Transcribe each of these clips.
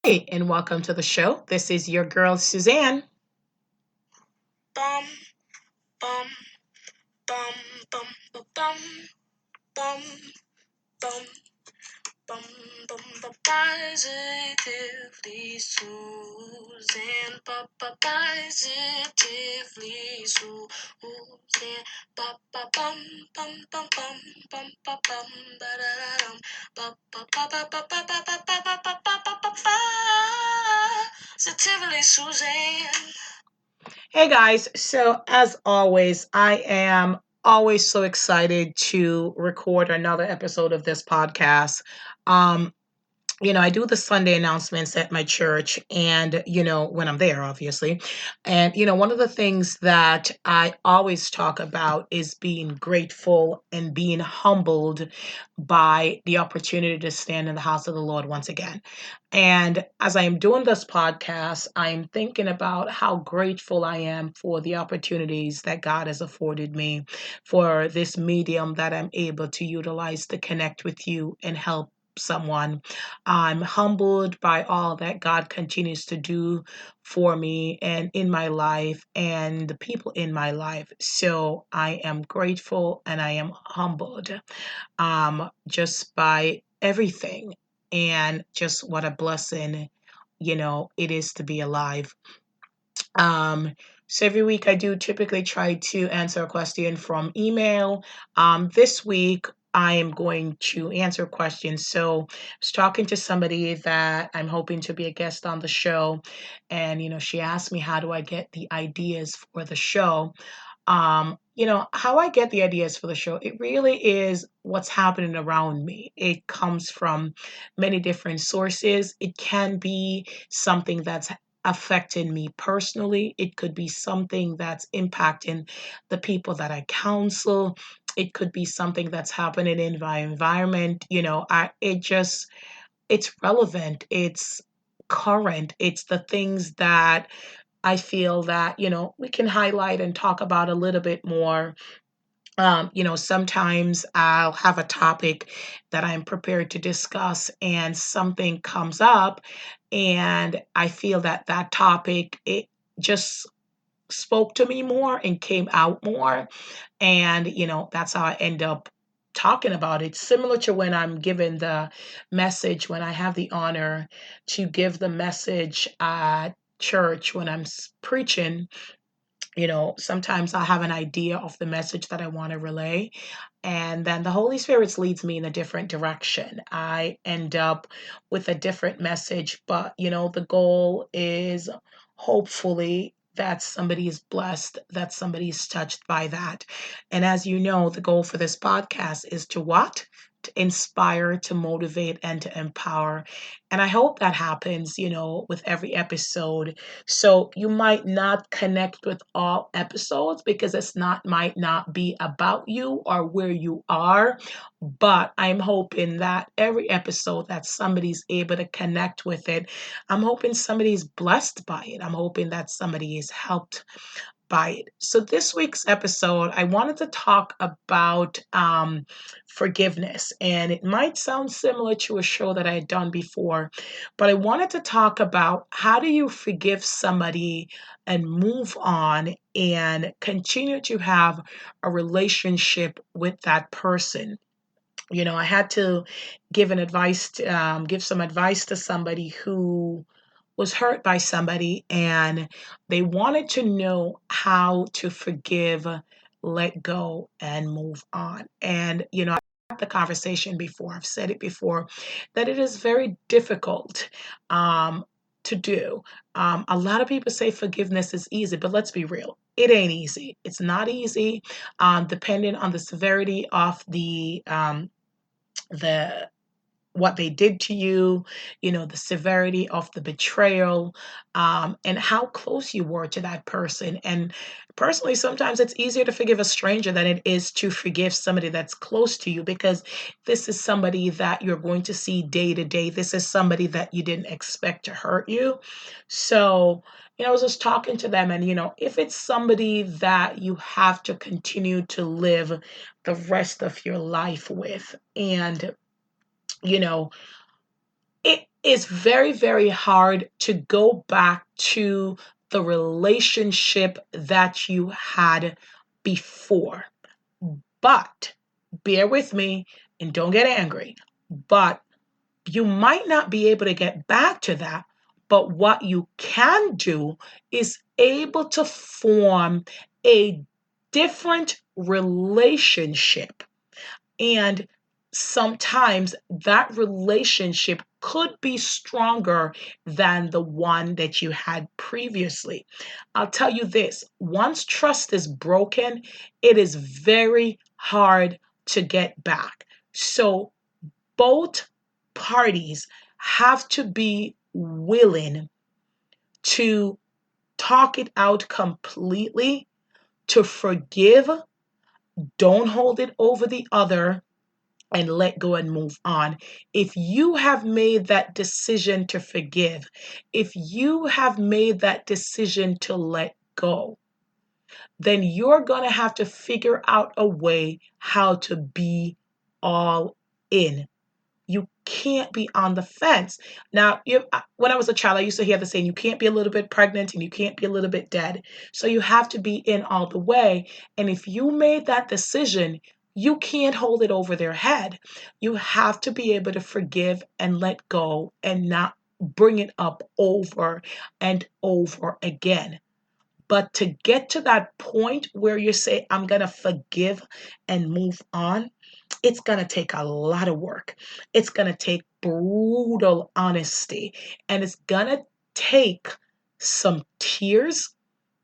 Hey, and welcome to the show. This is your girl, Suzanne. Bum, bum, bum, bum, bum, bum, bum, bum, bum, positively Susan, positively Susan, ba ba bum bum bum bum bum ba bum ba da dum ba ba ba ba ba ba ba ba ba ba ba ba ba positively Suzanne. Hey guys, so as always, I am always so excited to record another episode of this podcast. Um, I do the Sunday announcements at my church and, when I'm there, obviously. And, one of the things that I always talk about is being grateful and being humbled by the opportunity to stand in the house of the Lord once again. And as I am doing this podcast, I'm thinking about how grateful I am for the opportunities that God has afforded me, for this medium that I'm able to utilize to connect with you and help someone. I'm humbled by all that God continues to do for me and in my life and the people in my life. So I am grateful and I am humbled just by everything and just what a blessing, it is to be alive. Um, so every week I do typically try to answer a question from email. This week I am going to answer questions. So I was talking to somebody that I'm hoping to be a guest on the show, and she asked me how do I get the ideas for the show. How I get the ideas for the show, it really is what's happening around me. It comes from many different sources. It can be something that's affecting me personally. It could be something that's impacting the people that I counsel. It could be something that's happening in my environment. It's relevant. It's current. It's the things that I feel that, we can highlight and talk about a little bit more. Sometimes I'll have a topic that I'm prepared to discuss, and something comes up, and I feel that that topic, it just spoke to me more and came out more. And, that's how I end up talking about it. Similar to when I'm given the message, when I have the honor to give the message at church, when I'm preaching, sometimes I have an idea of the message that I want to relay, and then the Holy Spirit leads me in a different direction. I end up with a different message, but the goal is hopefully that somebody is blessed, that somebody is touched by that. And as you know, the goal for this podcast is to what? To inspire, to motivate, and to empower. And I hope that happens, with every episode. So you might not connect with all episodes because it's not might not be about you or where you are, but I'm hoping that every episode that somebody's able to connect with it, I'm hoping somebody's blessed by it. I'm hoping that somebody is helped by it. So this week's episode, I wanted to talk about forgiveness, and it might sound similar to a show that I had done before, but I wanted to talk about how do you forgive somebody and move on and continue to have a relationship with that person. I had to give some advice to somebody who was hurt by somebody, and they wanted to know how to forgive, let go, and move on. And, I've had the conversation before, I've said it before, that it is very difficult to do. A lot of people say forgiveness is easy, but let's be real. It ain't easy. It's not easy, depending on the severity of the what they did to you, the severity of the betrayal, and how close you were to that person. And personally, sometimes it's easier to forgive a stranger than it is to forgive somebody that's close to you because this is somebody that you're going to see day to day. This is somebody that you didn't expect to hurt you. So, I was just talking to them, and if it's somebody that you have to continue to live the rest of your life with, and you know it is very, very hard to go back to the relationship that you had before. But bear with me and don't get angry. But you might not be able to get back to that. But what you can do is able to form a different relationship. And sometimes that relationship could be stronger than the one that you had previously. I'll tell you this, once trust is broken, it is very hard to get back. So both parties have to be willing to talk it out completely, to forgive, don't hold it over the other, and let go and move on. If you have made that decision to forgive, if you have made that decision to let go, then you're going to have to figure out a way how to be all in. You can't be on the fence. Now, when I was a child, I used to hear the saying, you can't be a little bit pregnant and you can't be a little bit dead. So you have to be in all the way. And if you made that decision, you can't hold it over their head. You have to be able to forgive and let go and not bring it up over and over again. But to get to that point where you say, I'm going to forgive and move on, it's going to take a lot of work. It's going to take brutal honesty. And it's going to take some tears,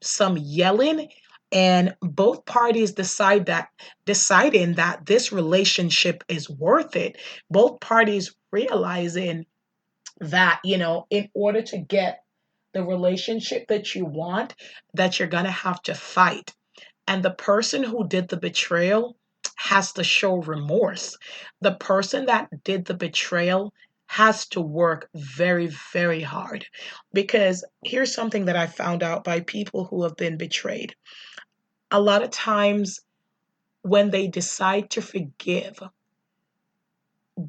some yelling, and both parties deciding that this relationship is worth it. Both parties realizing that, in order to get the relationship that you want, that you're going to have to fight. And the person who did the betrayal has to show remorse. The person that did the betrayal has to work very, very hard. Because here's something that I found out by people who have been betrayed. A lot of times when they decide to forgive,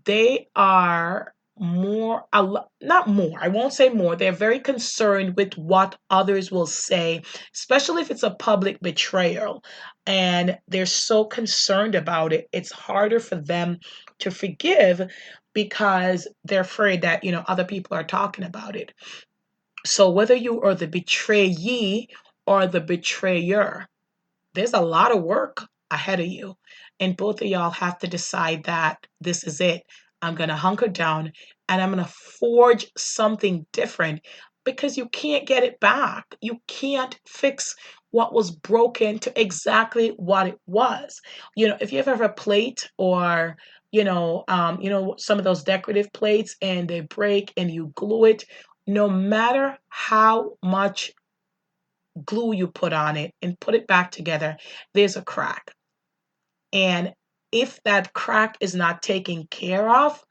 they are not more, I won't say more, they're very concerned with what others will say, especially if it's a public betrayal, and they're so concerned about it, it's harder for them to forgive because they're afraid that other people are talking about it. So whether you are the betrayee or the betrayer, there's a lot of work ahead of you. And both of y'all have to decide that this is it. I'm going to hunker down and I'm going to forge something different because you can't get it back. You can't fix what was broken to exactly what it was. If you ever have a plate or some of those decorative plates and they break and you glue it, no matter how much glue you put on it and put it back together, there's a crack. And if that crack is not taken care of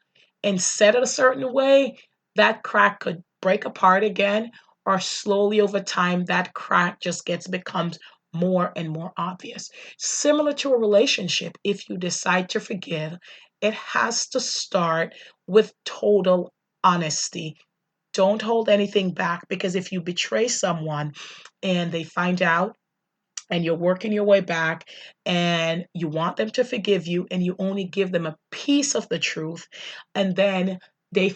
and set it a certain way, that crack could break apart again, or slowly over time, that crack just becomes more and more obvious. Similar to a relationship, if you decide to forgive, it has to start with total honesty. Don't hold anything back, because if you betray someone and they find out and you're working your way back and you want them to forgive you and you only give them a piece of the truth, and then they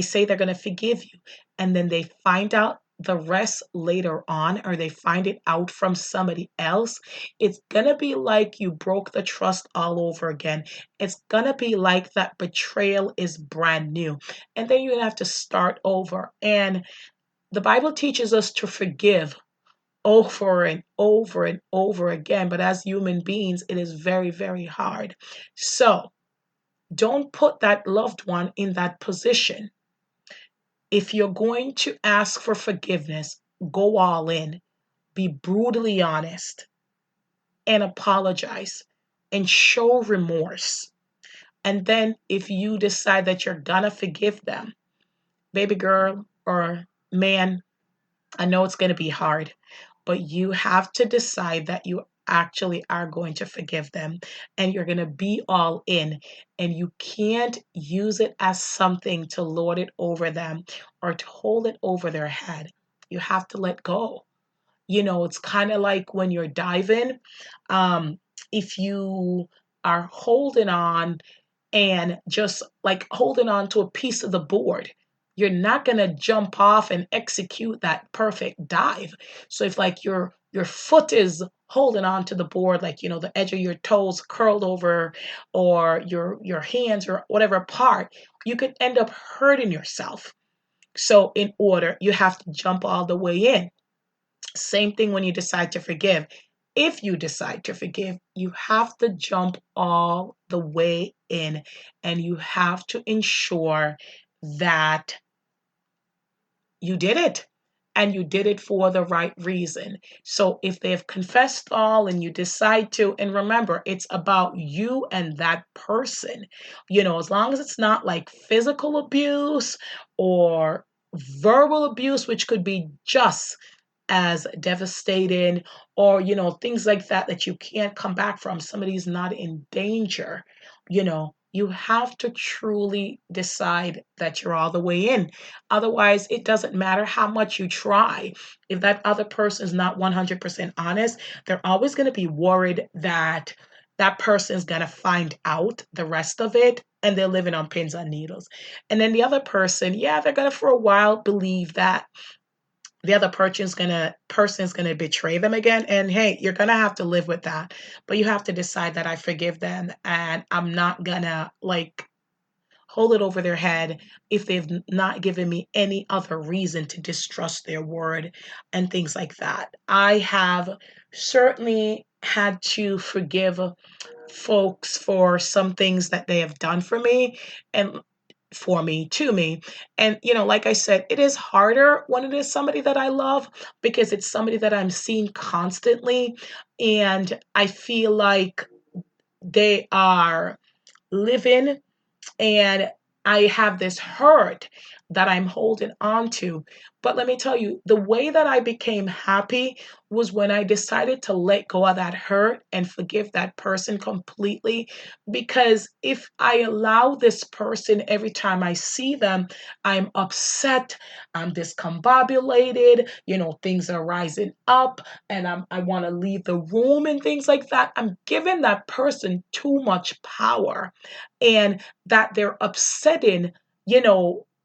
say they're going to forgive you, and then they find out the rest later on, or they find it out from somebody else, it's going to be like you broke the trust all over again. It's going to be like that betrayal is brand new, and then you're going to have to start over. And the Bible teaches us to forgive over and over and over again. But as human beings, it is very, very hard. So don't put that loved one in that position. If you're going to ask for forgiveness, go all in, be brutally honest, and apologize and show remorse. And then if you decide that you're gonna forgive them, baby girl or man, I know it's gonna be hard, but you have to decide that you actually are going to forgive them and you're going to be all in, and you can't use it as something to lord it over them or to hold it over their head. You have to let go. It's kind of like when you're diving. If you are holding on and just like holding on to a piece of the board, you're not going to jump off and execute that perfect dive. So if like your foot is holding on to the board, like the edge of your toes curled over, or your hands or whatever part, you could end up hurting yourself. So in order, you have to jump all the way in. Same thing when you decide to forgive. If you decide to forgive, you have to jump all the way in, and you have to ensure that you did it, and you did it for the right reason. So if they have confessed all and you decide to, and remember, it's about you and that person, as long as it's not like physical abuse or verbal abuse, which could be just as devastating, or things like that that you can't come back from. Somebody's not in danger. You have to truly decide that you're all the way in. Otherwise, it doesn't matter how much you try. If that other person is not 100% honest, they're always going to be worried that that person is going to find out the rest of it, and they're living on pins and needles. And then the other person, yeah, they're going to for a while believe that the other person's gonna betray them again, and hey, you're gonna have to live with that. But you have to decide that I forgive them, and I'm not gonna like hold it over their head if they've not given me any other reason to distrust their word and things like that. I have certainly had to forgive folks for some things that they have done for me, and for me, to me. And, like I said, it is harder when it is somebody that I love, because it's somebody that I'm seeing constantly. And I feel like they are living, and I have this hurt that I'm holding on to. But let me tell you, the way that I became happy was when I decided to let go of that hurt and forgive that person completely. Because if I allow this person, every time I see them, I'm upset, I'm discombobulated, things are rising up, and I want to leave the room and things like that, I'm giving that person too much power. And that they're upsetting,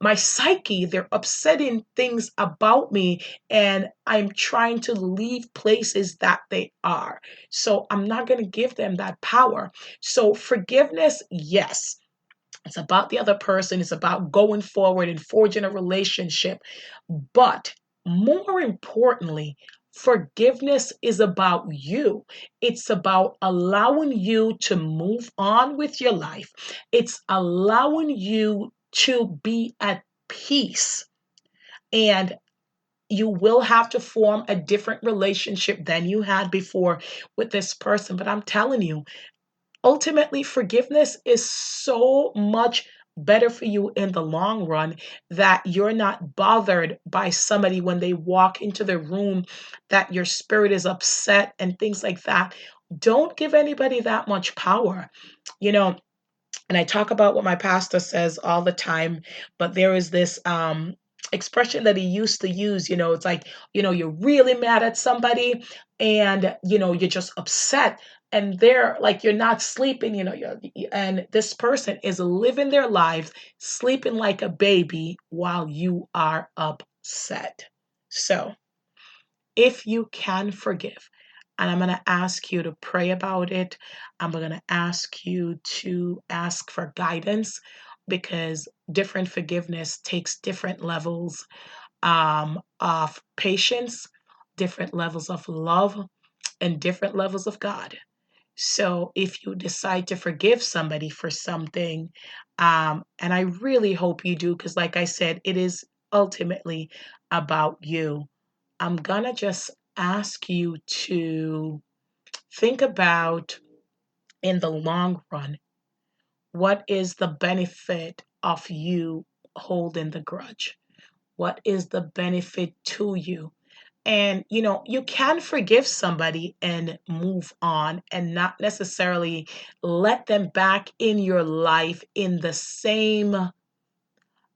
my psyche, they're upsetting things about me, and I'm trying to leave places that they are. So I'm not going to give them that power. So forgiveness, yes, it's about the other person, it's about going forward and forging a relationship. But more importantly, forgiveness is about you. It's about allowing you to move on with your life. It's allowing you to be at peace. And you will have to form a different relationship than you had before with this person. But I'm telling you, ultimately, forgiveness is so much better for you in the long run, that you're not bothered by somebody when they walk into the room, that your spirit is upset and things like that. Don't give anybody that much power. You know, and I talk about what my pastor says all the time, but there is this expression that he used to use. It's like, you're really mad at somebody, and you're just upset, and they're like, you're not sleeping, and this person is living their lives sleeping like a baby while you are upset. So if you can forgive, and I'm going to ask you to pray about it. I'm going to ask you to ask for guidance, because different forgiveness takes different levels of patience, different levels of love, and different levels of God. So if you decide to forgive somebody for something, and I really hope you do, because like I said, it is ultimately about you. I'm gonna just ask you to think about, in the long run, what is the benefit of you holding the grudge? What is the benefit to you? And, you can forgive somebody and move on and not necessarily let them back in your life in the same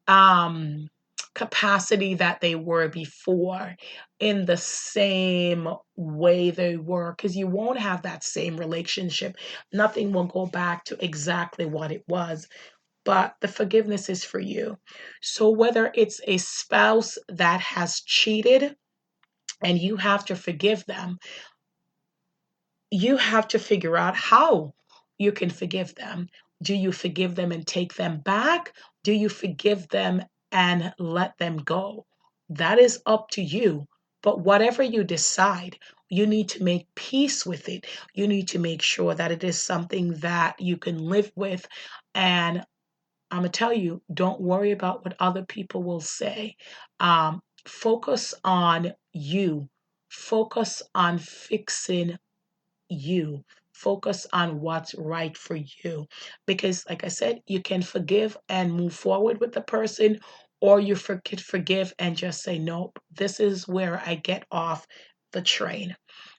um, capacity that they were before, in the same way they were, because you won't have that same relationship. Nothing will go back to exactly what it was, but the forgiveness is for you. So, whether it's a spouse that has cheated and you have to forgive them, you have to figure out how you can forgive them. Do you forgive them and take them back? Do you forgive them and let them go? That is up to you. But whatever you decide, you need to make peace with it. You need to make sure that it is something that you can live with. And I'm going to tell you, don't worry about what other people will say. Focus on you. Focus on fixing you. Focus on what's right for you. Because, like I said, you can forgive and move forward with the person, or you could forgive and just say, nope, this is where I get off the train.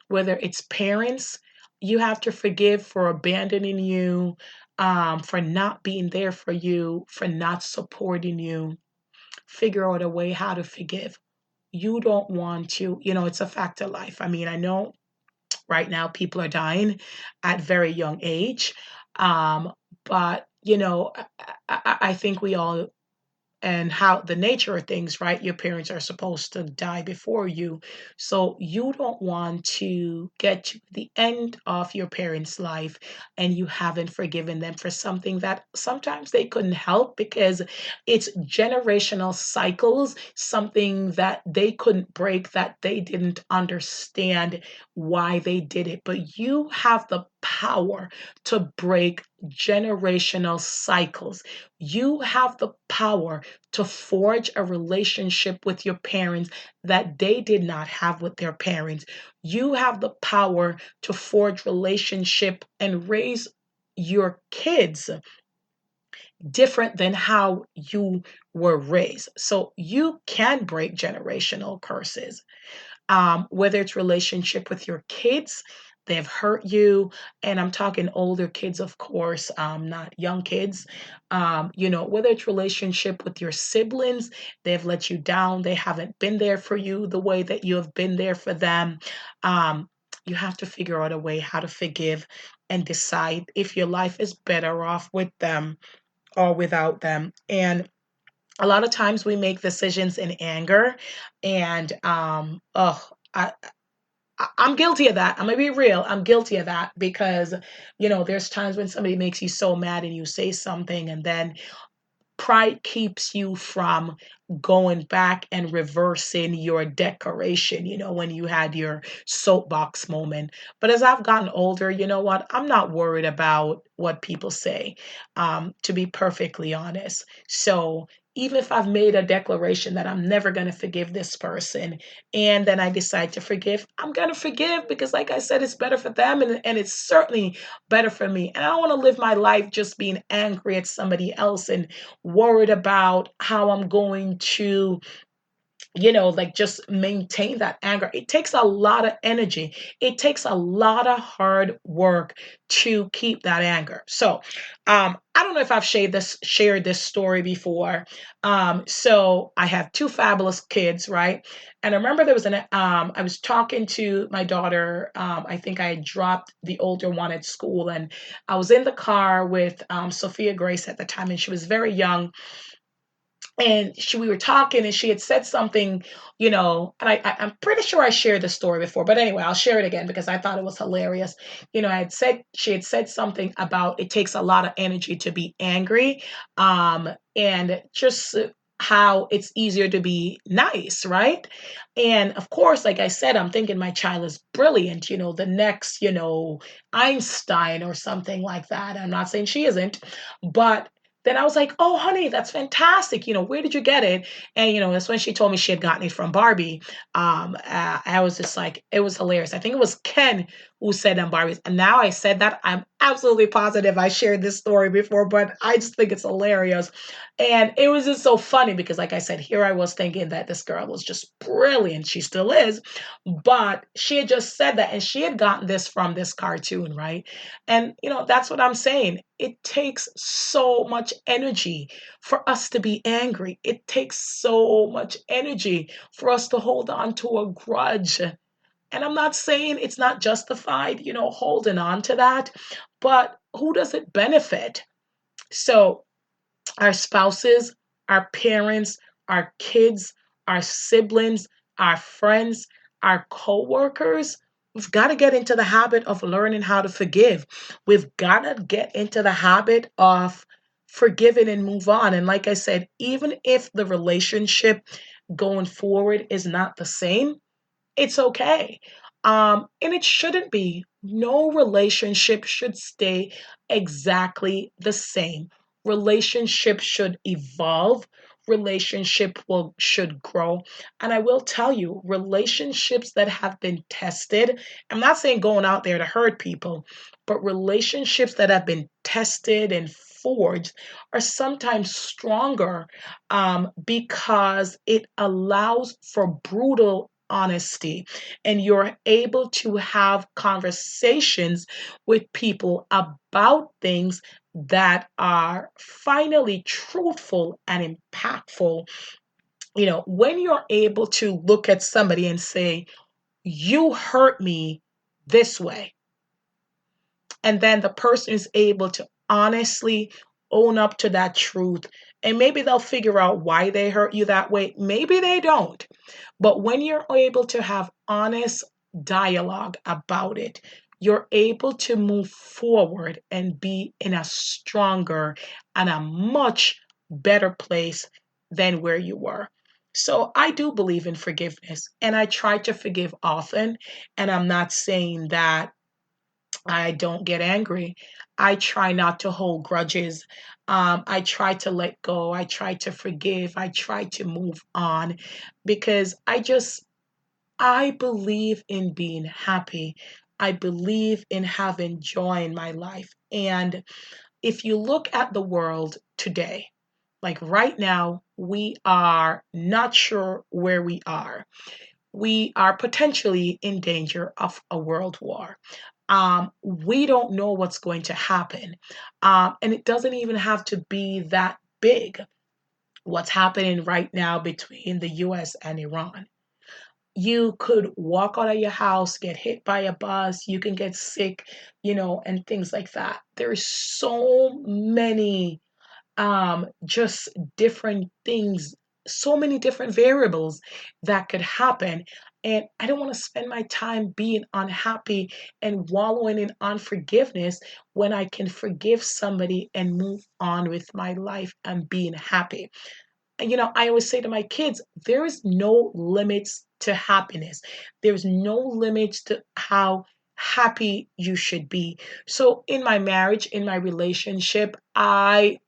Whether it's parents, you have to forgive for abandoning you, for not being there for you, for not supporting you. Figure out a way how to forgive. You don't want to, it's a fact of life. I mean, I know right now people are dying at very young age. Um, but I think we all, and how the nature of things, right? Your parents are supposed to die before you. So you don't want to get to the end of your parents' life and you haven't forgiven them for something that sometimes they couldn't help, because it's generational cycles, something that they couldn't break, that they didn't understand why they did it. But you have the power to break generational cycles. You have the power to forge a relationship with your parents that they did not have with their parents. You have the power to forge relationship and raise your kids different than how you were raised. So you can break generational curses, whether it's relationship with your kids, they've hurt you, and I'm talking older kids, of course, not young kids. Whether it's relationship with your siblings, they've let you down, they haven't been there for you the way that you have been there for them. Um, you have to figure out a way how to forgive and decide if your life is better off with them or without them. And a lot of times we make decisions in anger, and I, I'm guilty of that. I'm gonna be real. I'm guilty of that because, there's times when somebody makes you so mad and you say something, and then pride keeps you from going back and reversing your declaration, when you had your soapbox moment. But as I've gotten older, you know what? I'm not worried about what people say, to be perfectly honest. So even if I've made a declaration that I'm never going to forgive this person, and then I decide to forgive, I'm going to forgive because, like I said, it's better for them, and it's certainly better for me. And I don't want to live my life just being angry at somebody else and worried about how I'm going to, like just maintain that anger. It takes a lot of energy. It takes a lot of hard work to keep that anger. So, I don't know if I've shared this story before. So I have two fabulous kids, right? And I remember there was I was talking to my daughter. I think I had dropped the older one at school, and I was in the car with Sophia Grace at the time, and she was very young, and we were talking, and she had said something, and I'm pretty sure I shared the story before, but anyway, I'll share it again because I thought it was hilarious. She had said something about it takes a lot of energy to be angry, and just how it's easier to be nice, right? And of course, like I said, I'm thinking my child is brilliant, the next, Einstein or something like that. I'm not saying she isn't, but then I was like, "Oh, honey, that's fantastic. Where did you get it?" And that's when she told me she had gotten it from Barbie. I was just like, it was hilarious. I think it was Ken who said I'm Barbies. And now I said that, I'm absolutely positive I shared this story before, but I just think it's hilarious. And it was just so funny because, like I said, here I was thinking that this girl was just brilliant. She still is. But she had just said that, and she had gotten this from this cartoon, right? And, that's what I'm saying. It takes so much energy for us to be angry. It takes so much energy for us to hold on to a grudge. And I'm not saying it's not justified, holding on to that, but who does it benefit? So, our spouses, our parents, our kids, our siblings, our friends, our coworkers. We've got to get into the habit of learning how to forgive. We've got to get into the habit of forgiving and move on. And like I said, even if the relationship going forward is not the same, it's okay. And it shouldn't be. No relationship should stay exactly the same. Relationship should evolve. Relationship will should grow. And I will tell you, relationships that have been tested, I'm not saying going out there to hurt people, but relationships that have been tested and forged are sometimes stronger, because it allows for brutal honesty, and you're able to have conversations with people about things that are finally truthful and impactful. When you're able to look at somebody and say, you hurt me this way, and then the person is able to honestly own up to that truth, and maybe they'll figure out why they hurt you that way, maybe they don't. But when you're able to have honest dialogue about it, you're able to move forward and be in a stronger and a much better place than where you were. So I do believe in forgiveness, and I try to forgive often. And I'm not saying that I don't get angry. I try not to hold grudges. I try to let go. I try to forgive. I try to move on because I believe in being happy. I believe in having joy in my life. And if you look at the world today, like right now, we are not sure where we are. We are potentially in danger of a world war. We don't know what's going to happen. And it doesn't even have to be that big. What's happening right now between the US and Iran. You could walk out of your house, get hit by a bus, you can get sick, and things like that. There's so many, just different things, so many different variables that could happen. And I don't want to spend my time being unhappy and wallowing in unforgiveness when I can forgive somebody and move on with my life and being happy. And I always say to my kids, there is no limits to happiness. There's no limits to how happy you should be. So in my marriage, in my relationship, I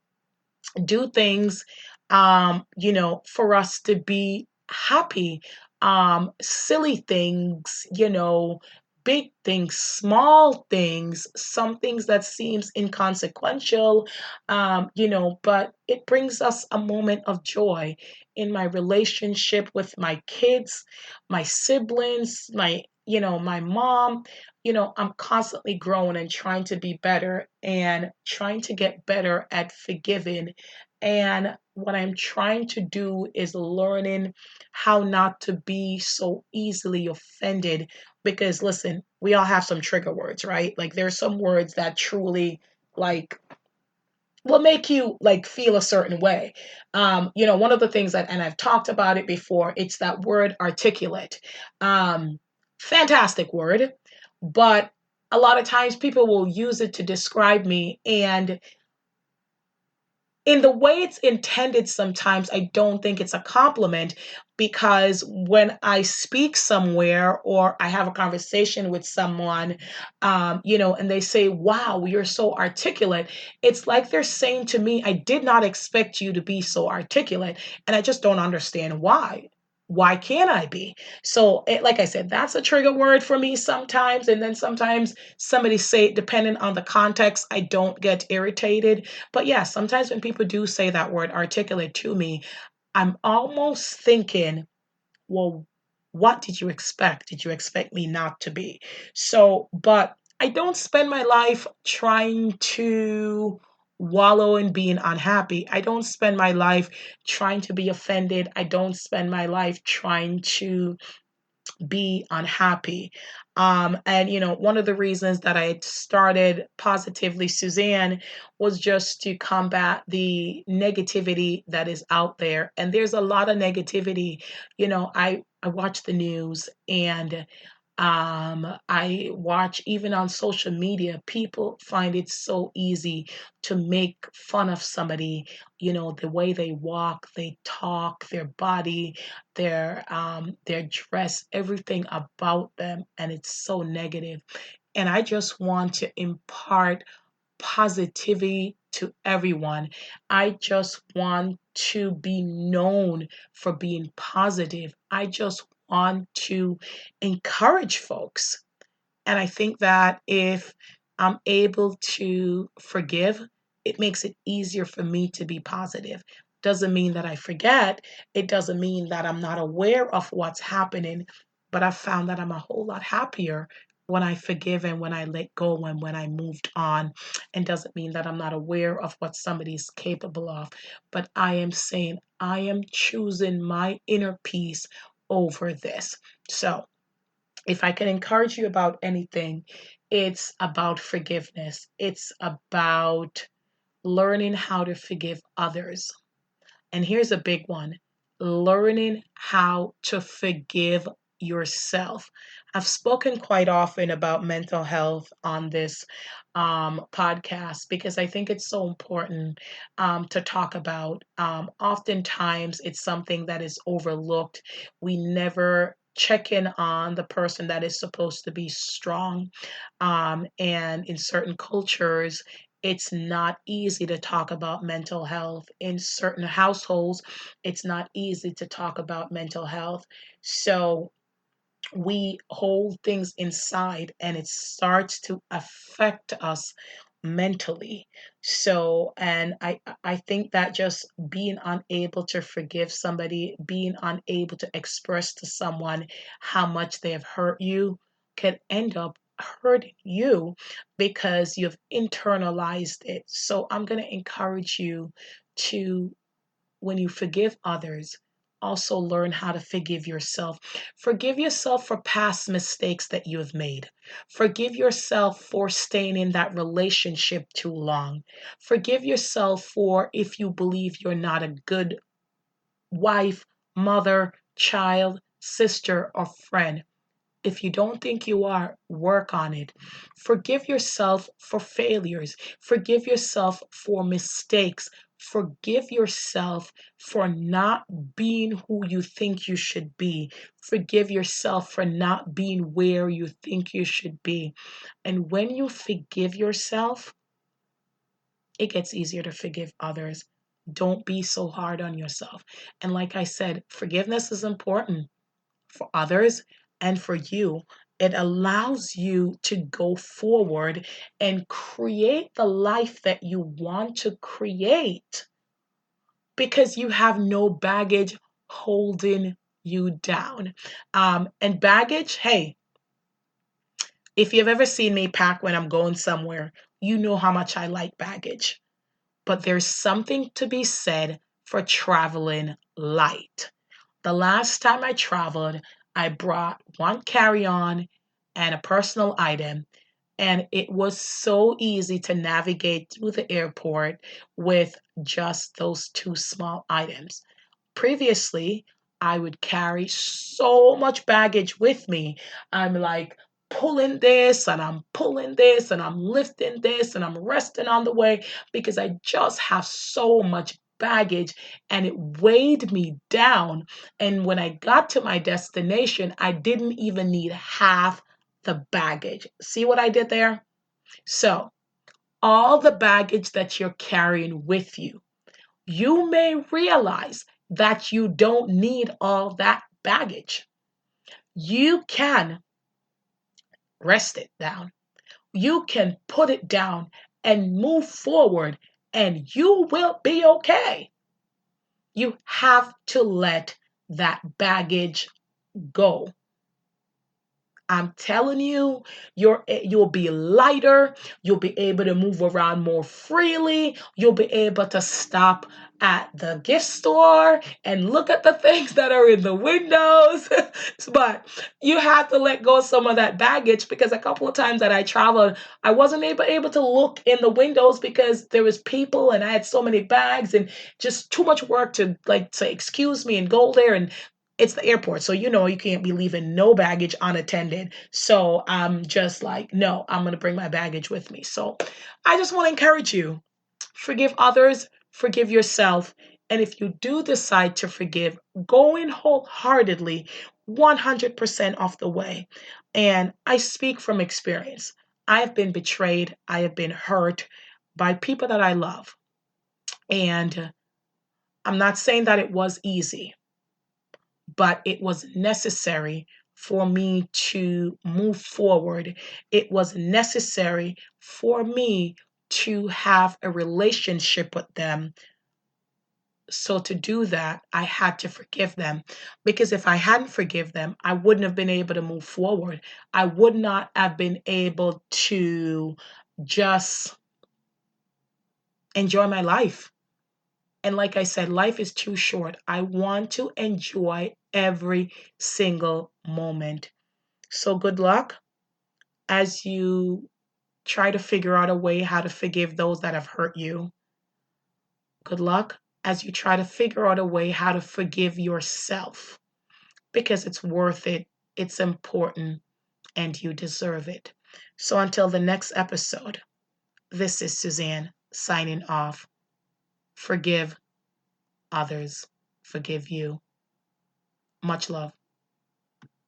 do things, for us to be happy. Silly things, big things, small things, some things that seems inconsequential, but it brings us a moment of joy in my relationship with my kids, my siblings, my mom. I'm constantly growing and trying to be better and trying to get better at forgiving. And what I'm trying to do is learning how not to be so easily offended. Because listen, we all have some trigger words, right? Like there's some words that truly like will make you like feel a certain way. One of the things that, and I've talked about it before, it's that word articulate. Fantastic word, but a lot of times people will use it to describe me, and in the way it's intended, sometimes I don't think it's a compliment, because when I speak somewhere or I have a conversation with someone, and they say, wow, you're so articulate, it's like they're saying to me, I did not expect you to be so articulate, and I just don't understand why. why can't I be? So, like I said, that's a trigger word for me sometimes. And then sometimes somebody say it, depending on the context, I don't get irritated. But yeah, sometimes when people do say that word articulate to me, I'm almost thinking, well, what did you expect? Did you expect me not to be? So, but I don't spend my life trying to wallow in being unhappy. I don't spend my life trying to be offended. I don't spend my life trying to be unhappy. And one of the reasons that I started Positively Suzanne was just to combat the negativity that is out there. And there's a lot of negativity. I watch the news, and I watch even on social media, people find it so easy to make fun of somebody, the way they walk, they talk, their body, their dress, everything about them, and it's so negative. And I just want to impart positivity to everyone. I just want to be known for being positive. I just want to encourage folks. And I think that if I'm able to forgive, it makes it easier for me to be positive. Doesn't mean that I forget. It doesn't mean that I'm not aware of what's happening, but I found that I'm a whole lot happier when I forgive and when I let go and when I moved on. And doesn't mean that I'm not aware of what somebody's capable of, but I am saying I am choosing my inner peace over this. So, if I can encourage you about anything, it's about forgiveness. It's about learning how to forgive others. And here's a big one: learning how to forgive yourself. I've spoken quite often about mental health on this podcast because I think it's so important to talk about. Oftentimes, it's something that is overlooked. We never check in on the person that is supposed to be strong. And in certain cultures, it's not easy to talk about mental health. In certain households, it's not easy to talk about mental health. So we hold things inside, and it starts to affect us mentally. So, and I think that just being unable to forgive somebody, being unable to express to someone how much they have hurt you, can end up hurting you because you've internalized it. So I'm going to encourage you to, when you forgive others, also learn how to forgive yourself. Forgive yourself for past mistakes that you have made. Forgive yourself for staying in that relationship too long. Forgive yourself for if you believe you're not a good wife, mother, child, sister, or friend. If you don't think you are, work on it. Forgive yourself for failures. Forgive yourself for mistakes. Forgive yourself for not being who you think you should be. Forgive yourself for not being where you think you should be. And when you forgive yourself, it gets easier to forgive others. Don't be so hard on yourself. And like I said, forgiveness is important for others and for you. It allows you to go forward and create the life that you want to create because you have no baggage holding you down. And baggage, hey, if you've ever seen me pack when I'm going somewhere, you know how much I like baggage. But there's something to be said for traveling light. The last time I traveled, I brought one carry on and a personal item, and it was so easy to navigate through the airport with just those two small items. Previously, I would carry so much baggage with me. I'm like pulling this and I'm pulling this and I'm lifting this and I'm resting on the way because I just have so much baggage and it weighed me down. And when I got to my destination, I didn't even need half the baggage. See what I did there? So, all the baggage that you're carrying with you, you may realize that you don't need all that baggage. You can rest it down. You can put it down and move forward, and you will be okay. You have to let that baggage go. I'm telling you, you'll be lighter, you'll be able to move around more freely, you'll be able to stop at the gift store and look at the things that are in the windows. But you have to let go of some of that baggage, because a couple of times that I traveled, I wasn't able to look in the windows because there was people and I had so many bags and just too much work to like to excuse me and go there, and it's the airport, so you can't be leaving no baggage unattended. So I'm just like, no, I'm going to bring my baggage with me. So I just want to encourage you: forgive others, forgive yourself. And if you do decide to forgive, go in wholeheartedly, 100% off the way. And I speak from experience. I have been betrayed, I have been hurt by people that I love. And I'm not saying that it was easy, but it was necessary for me to move forward. It was necessary for me to have a relationship with them. So to do that, I had to forgive them, because if I hadn't forgive them, I wouldn't have been able to move forward. I would not have been able to just enjoy my life. And like I said, life is too short. I want to enjoy every single moment. So good luck as you try to figure out a way how to forgive those that have hurt you. Good luck as you try to figure out a way how to forgive yourself, because it's worth it, it's important, and you deserve it. So until the next episode, this is Suzanne signing off. Forgive others, forgive you. Much love.